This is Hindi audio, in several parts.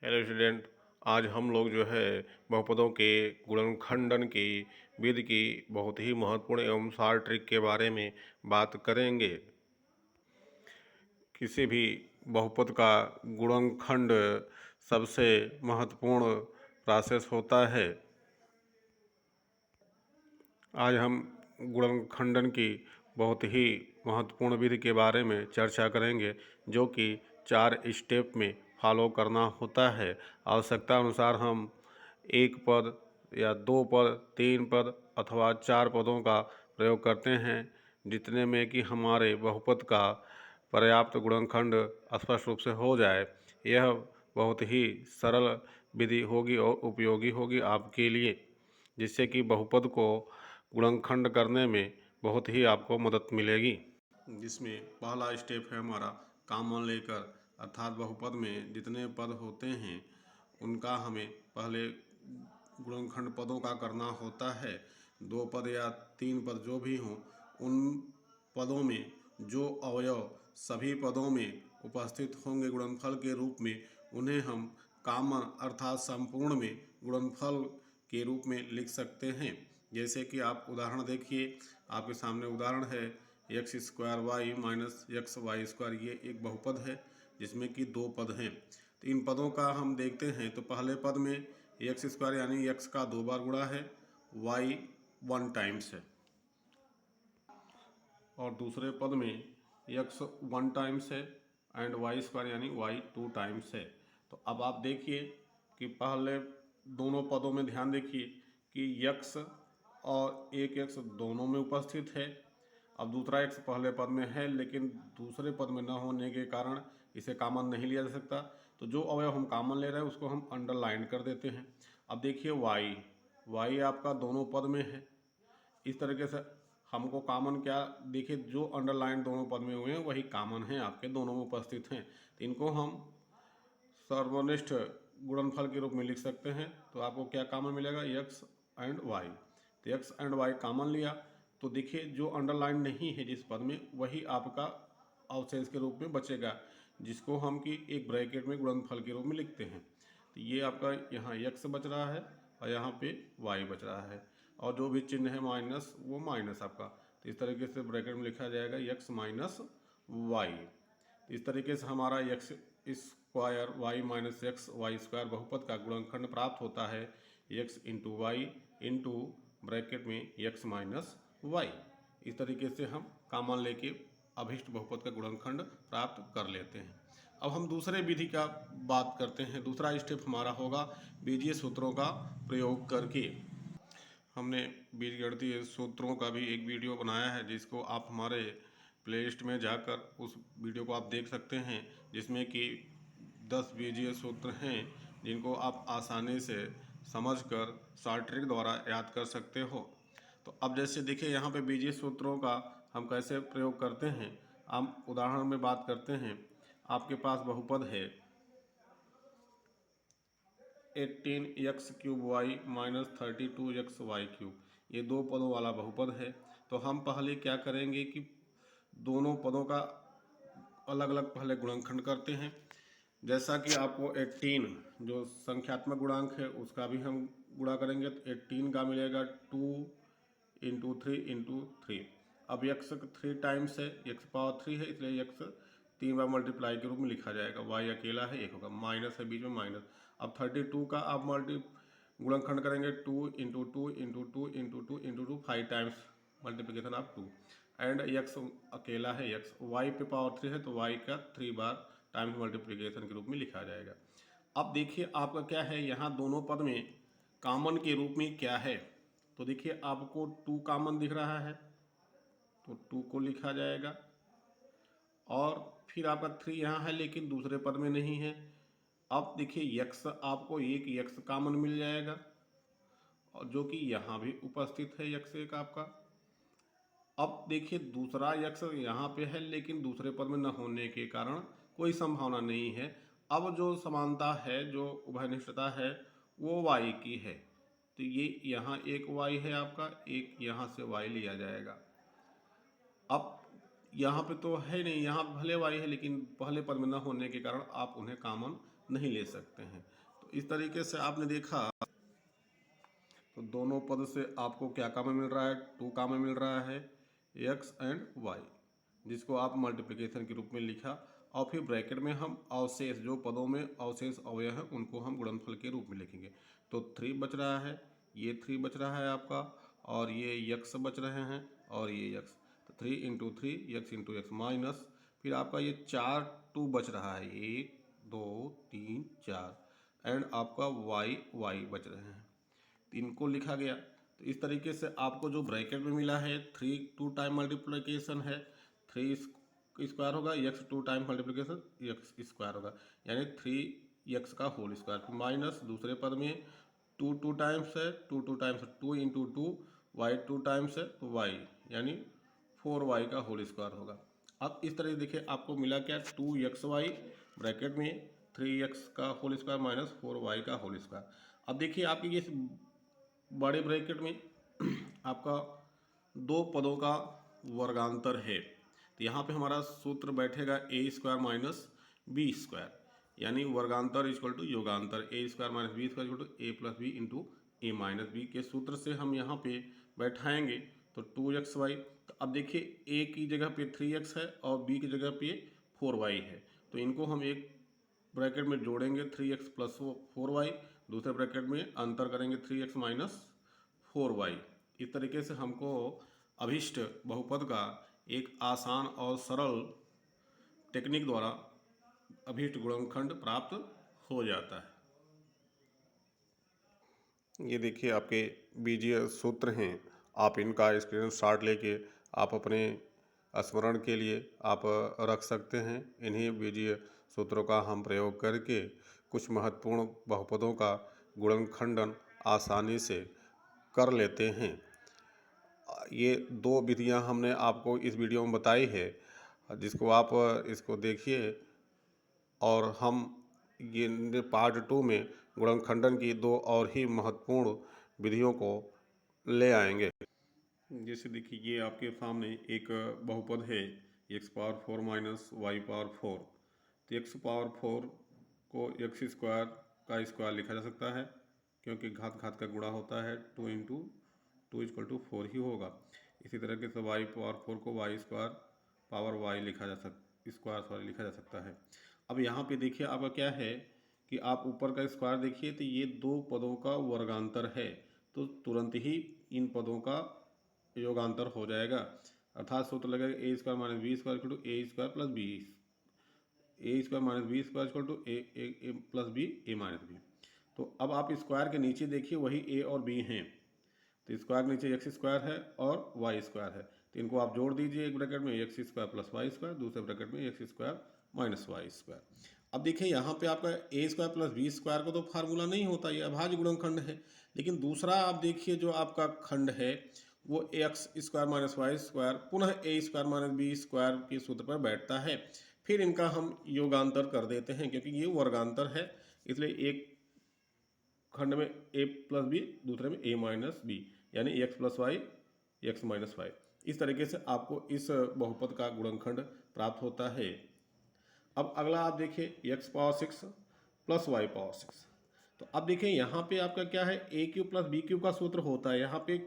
Hello student. आज हम लोग जो है बहुपदों के गुणनखंडन की विधि की बहुत ही महत्वपूर्ण एवं सार ट्रिक के बारे में बात करेंगे। किसी भी बहुपद का गुणनखंड सबसे महत्वपूर्ण प्रोसेस होता है। आज हम गुणनखंडन की बहुत ही महत्वपूर्ण विधि के बारे में चर्चा करेंगे, जो कि 4 स्टेप में फॉलो करना होता है। आवश्यकता अनुसार हम एक पद या 2 पद, 3 पद अथवा 4 पदों का प्रयोग करते हैं, जितने में कि हमारे बहुपद का पर्याप्त गुणनखंड स्पष्ट रूप से हो जाए। यह बहुत ही सरल विधि होगी और उपयोगी होगी आपके लिए, जिससे कि बहुपद को गुणनखंड करने में बहुत ही आपको मदद मिलेगी। जिसमें पहला स्टेप है हमारा कॉमन लेकर, अर्थात बहुपद में जितने पद होते हैं उनका हमें पहले गुणनखंड पदों का करना होता है। 2 पद या 3 पद जो भी हों, उन पदों में जो अवयव सभी पदों में उपस्थित होंगे गुणनफल के रूप में, उन्हें हम कॉमन अर्थात संपूर्ण में गुणनफल के रूप में लिख सकते हैं। जैसे कि आप उदाहरण देखिए, आपके सामने उदाहरण है x square y minus x y square. ये एक बहुपद है जिसमें कि 2 पद हैं। तो इन पदों का हम देखते हैं तो पहले पद में एक्स स्क्वायर यानी एक्स का 2 बार गुणा है, वाई 1 टाइम्स है, और दूसरे पद में एक्स 1 टाइम्स है एंड वाई स्क्वायर यानी वाई 2 टाइम्स है। तो अब आप देखिए कि पहले दोनों पदों में ध्यान देखिए कि यक्स और एक एक्स दोनों में उपस्थित है। अब दूसरा एक्स पहले पद में है, लेकिन दूसरे पद में न होने के कारण इसे कॉमन नहीं लिया जा सकता। तो जो अवयव हम कॉमन ले रहे हैं उसको हम अंडरलाइन कर देते हैं। अब देखिए वाई, वाई आपका दोनों पद में है। इस तरीके से हमको कॉमन क्या, देखिए जो अंडरलाइन दोनों पद में हुए हैं वही कॉमन है, आपके दोनों में उपस्थित हैं। तो इनको हम सर्वनिष्ठ गुणनफल के रूप में लिख सकते हैं। तो आपको क्या कॉमन मिलेगा, एक्स एंड वाई। तो एक्स एंड वाई कॉमन लिया तो देखिए जो अंडरलाइन नहीं है जिस पद में, वही आपका अवशेष के रूप में बचेगा, जिसको हम कि एक ब्रैकेट में गुणनफल के रूप में लिखते हैं। तो ये आपका यहाँ एक्स बच रहा है और यहाँ पे वाई बच रहा है, और जो भी चिन्ह है माइनस, वो माइनस आपका। तो इस तरीके से ब्रैकेट में लिखा जाएगा एक्स माइनस वाई। इस तरीके से हमारा x square y minus x y square बहुपद का गुणनखंड प्राप्त होता है, x into y into bracket में एक्स माइनस वाई। इस तरीके से हम कॉमन लेके अभिष्ट बहुपद का गुणनखंड प्राप्त कर लेते हैं। अब हम दूसरे विधि का बात करते हैं। दूसरा स्टेप हमारा होगा बीजीय सूत्रों का प्रयोग करके। हमने बीजगणितीय सूत्रों का भी एक वीडियो बनाया है, जिसको आप हमारे प्लेलिस्ट में जाकर उस वीडियो को आप देख सकते हैं, जिसमें कि 10 बीजीय सूत्र हैं जिनको आप आसानी से समझकर शॉर्ट ट्रिक द्वारा याद कर सकते हो। तो अब जैसे देखिए यहाँ पे बीजीय सूत्रों का हम कैसे प्रयोग करते हैं, हम उदाहरण में बात करते हैं। आपके पास बहुपद है 18x³ Y minus 32x Y cube, ये 2 पदों वाला बहुपद है। तो हम पहले क्या करेंगे कि दोनों पदों का अलग अलग पहले गुणनखंड करते हैं। जैसा कि आपको 18 जो संख्यात्मक गुणांक है उसका भी हम गुणा करेंगे, तो 18 का मिलेगा 2 इंटू 3 इंटू 3। अब यक्स 3 टाइम्स है, यक्स पावर 3 है, इसलिए यक्स 3 बार मल्टीप्लाई के रूप में लिखा जाएगा। वाई अकेला है, एक होगा, माइनस है बीच में माइनस। अब 32 का आप गुणनखंड करेंगे 2 into 2 into 2 into 2 into 2, 5 times multiplication of 2। And x अकेला है, यक्स वाई पे पावर 3 है, तो वाई का 3 बार टाइम्स मल्टीप्लीकेशन के रूप में लिखा जाएगा। अब देखिए आपका क्या है, यहाँ दोनों पद में कॉमन के रूप में क्या है। तो देखिए आपको 2 कॉमन दिख रहा है, तो 2 को लिखा जाएगा। और फिर आपका 3 यहाँ है लेकिन दूसरे पद में नहीं है। अब देखिए यक्स, आपको एक यक्स कॉमन मिल जाएगा, और जो कि यहाँ भी उपस्थित है यक्स एक आपका। अब देखिए दूसरा यक्स यहाँ पे है लेकिन दूसरे पद में न होने के कारण कोई संभावना नहीं है। अब जो समानता है, जो उभयनिष्ठता है, वो y की है। तो ये यहाँ एक y है आपका, एक यहाँ से y लिया जाएगा। अब यहाँ पे तो है नहीं, यहाँ भले y है लेकिन पहले पद में न होने के कारण आप उन्हें कॉमन नहीं ले सकते हैं। तो इस तरीके से आपने देखा तो दोनों पद से आपको क्या काम मिल रहा है, 2 काम मिल रहा है x एंड y, जिसको आप मल्टीप्लिकेशन के रूप में लिखा और फिर ब्रैकेट में हम अवशेष जो पदों में अवशेष अवयव हैं उनको हम गुणनफल के रूप में लिखेंगे। तो 3 बच रहा है, ये 3 बच रहा है आपका, और ये x बच रहे हैं और ये x। तो 3 into 3 x into x minus फिर आपका ये 4 2 बच रहा है, 1 2 3 4 एंड आपका y बच रहे हैं। इनको लिखा गया। तो इस तरीके से आपको जो ब्रैकेट में मिला है 3 2 टाइम मल्टीप्लिकेशन है, 3 स्क्वायर होगा, x 2 time multiplication x square होगा, यानी 3x का होल स्क्वायर, फिर माइनस दूसरे पद में 2 2 टाइम्स है, 2 2 टाइम्स 2 इंटू 2 y 2 टाइम्स है तो y यानी 4y का होल स्क्वायर होगा। अब इस तरह से देखिए आपको मिला क्या, 2xy ब्रैकेट में 3x का होल स्क्वायर माइनस 4y का होल स्क्वायर। अब देखिए आपकी ये बड़े ब्रैकेट में आपका 2 पदों का वर्गांतर है, तो यहाँ पे हमारा सूत्र बैठेगा A square minus B square, यानी वर्गांतर इक्वल टू योगांतर, A square minus B square equal to A plus B into A minus B के सूत्र से हम यहाँ पे बैठाएंगे तो 2xy। तो अब देखिए ए की जगह पे 3x है और बी की जगह पे 4y है, तो इनको हम एक ब्रैकेट में जोड़ेंगे 3x प्लस 4y, दूसरे ब्रैकेट में अंतर करेंगे 3x माइनस 4y। इस तरीके से हमको अभिष्ट बहुपद का एक आसान और सरल टेक्निक द्वारा अभिष्ट गुणनखंड प्राप्त हो जाता है। ये देखिए आपके बीजीय सूत्र हैं, आप इनका स्क्रीनशॉट लेके आप अपने स्मरण के लिए आप रख सकते हैं। इन्हीं बीजीय सूत्रों का हम प्रयोग करके कुछ महत्वपूर्ण बहुपदों का गुणनखंडन आसानी से कर लेते हैं। ये 2 विधियां हमने आपको इस वीडियो में बताई है, जिसको आप इसको देखिए और हम ये पार्ट 2 में गुणनखंडन की 2 और ही महत्वपूर्ण विधियों को ले आएंगे। जैसे देखिए ये आपके सामने एक बहुपद है x power 4 minus Y power 4, तो x पावर 4 को x स्क्वायर का स्क्वायर लिखा जा सकता है क्योंकि घात घात का गुणा होता है, 2 इंटू 2 इक्वल टू 4 ही होगा। इसी तरह से y पावर 4 को y स्क्वायर पावर y लिखा जा सकता है। अब यहाँ पे देखिए आपका क्या है कि आप ऊपर का स्क्वायर देखिए तो ये 2 पदों का वर्गांतर है, तो तुरंत ही इन पदों का योगांतर हो जाएगा, अर्थात सूत्र लगेगा A square minus B square equal to A square plus B, A square minus B square equal to A plus B A minus B. तो अब आप स्क्वायर के नीचे देखिए वही ए और बी हैं, तो स्क्वायर के नीचे एक्स स्क्वायर है और वाई स्क्वायर है, तो इनको आप जोड़ दीजिए एक ब्रैकेट में x square plus Y square, दूसरे ब्रैकेट में x square minus y square. अब देखिए यहाँ पे आपका a square plus B square को तो फार्मूला नहीं होता, ये अभाज्य गुणनखंड है। लेकिन दूसरा आप देखिए जो आपका खंड है वो x square minus y square पुनः a square minus B square के सूत्र पर बैठता है, फिर इनका हम योगांतर कर देते हैं क्योंकि ये वर्गांतर है, इसलिए एक खंड में ए प्लस बी, दूसरे में ए माइनस बी, यानी x plus y x minus y. इस तरीके से आपको इस बहुपद का गुणनखंड प्राप्त होता है। अब अगला आप देखिए x power 6 plus y power 6, तो अब देखिए यहाँ पे आपका क्या है, a cube plus B cube का सूत्र होता है, यहाँ पे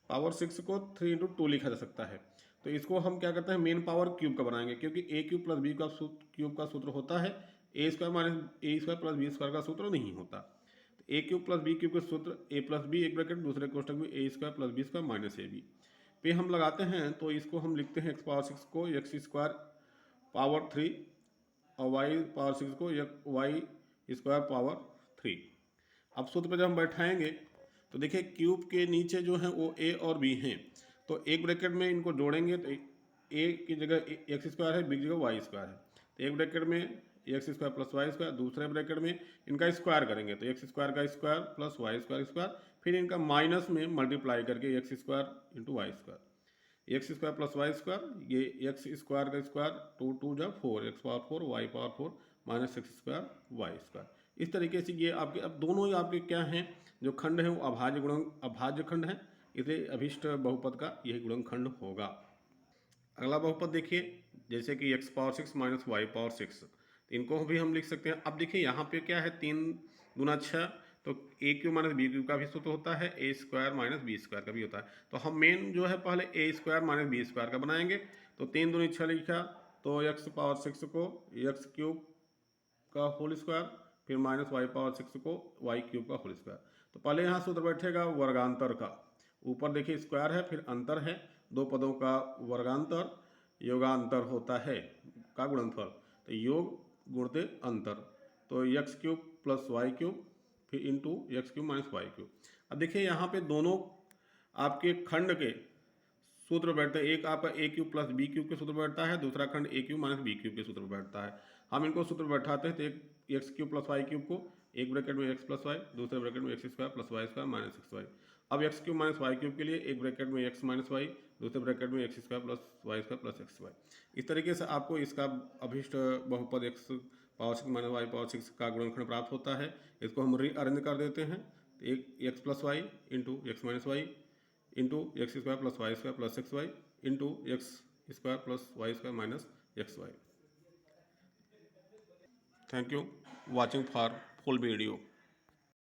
पावर 6 को 3 इंटू 2 लिखा जा सकता है, तो इसको हम क्या करते हैं मेन पावर क्यूब का बनाएंगे क्योंकि ए क्यूब प्लस बी का क्यूब का सूत्र होता है, A square minus A square plus B square का सूत्र नहीं होता। A cube plus B cube के सूत्र ए प्लस बी एक ब्रैकेट दूसरे कोष्टक में A square plus B square minus A B पे हम लगाते हैं, तो इसको हम लिखते हैं एक्स पावर 6 को एक्स स्क्वायर पावर 3 और वाई पावर 6 को वाई स्क्वायर पावर 3। अब सूत्र पर जब हम बैठाएंगे तो देखिए क्यूब के नीचे जो है वो ए और बी हैं, तो एक ब्रैकेट में इनको जोड़ेंगे तो ए की जगह एक्स स्क्वायर है, बी की जगह वाई स्क्वायर है, तो एक ब्रैकेट में x square plus Y square, दूसरे ब्रैकेट में इनका स्क्वायर करेंगे तो एक्स स्क्वायर का square plus Y square square, फिर इनका माइनस में मल्टीप्लाई करके x square into y square, x square plus Y square, ये एक्स स्क्वायर का स्क्वायर 2 2 जा 4 x power 4 y power 4 minus x square y square. इस तरीके से ये आपके अब दोनों ही आपके क्या हैं जो खंड हैं वो अभाज्य खंड हैं, इसलिए अभिष्ट बहुपद का यही गुणनखंड होगा। अगला बहुपद देखिए जैसे कि x power 6 minus Y power 6, तो इनको भी हम लिख सकते हैं। अब देखिए यहाँ पे क्या है, 3 दूना 6, तो ए क्यू माइनस बी क्यू का भी सूत्र होता है, A square minus B square का भी होता है। तो हम मेन जो है पहले ए स्क्वायर माइनस बी स्क्वायर का बनाएंगे। तो 3 दूनी 6 लिखा, तो एक्स पावर 6 को एक्स क्यूब का होल स्क्वायर, फिर माइनस वाई पावर 6 को वाई क्यूब का होल स्क्वायर। तो पहले यहाँ सूत्र बैठेगा वर्गांतर का, ऊपर देखिए स्क्वायर है, फिर अंतर है, दो पदों का वर्गांतर योगांतर होता है का गुणनफल, तो योग गुणते अंतर, तो X cube plus Y cube फिर into X cube minus Y cube. अब देखिए यहाँ पे दोनों आपके खंड के सूत्र बैठते हैं, एक आपका ए क्यूब प्लस बी क्यूब के सूत्र बैठता है, दूसरा खंड ए क्यूब माइनस बी क्यूब के सूत्र बैठता है। हम इनको सूत्र बैठाते हैं, तो एक X cube plus Y cube को एक ब्रैकेट में एक्स प्लस वाई, दूसरे ब्रैकेट में x square plus Y square minus x Y. अब X cube minus Y cube के लिए एक ब्रैकेट में एक्स माइनस वाई, दूसरे ब्रैकेट में x square plus Y square plus x Y. इस तरीके से आपको इसका अभिष्ट बहुपद X power 6 minus Y power 6 का गुणनखंड प्राप्त होता है। इसको हम रीअरेंज कर देते हैं, तो एक x plus y into x minus y into x square plus Y square plus x y into x square plus Y square minus x y. Thank you watching for full video.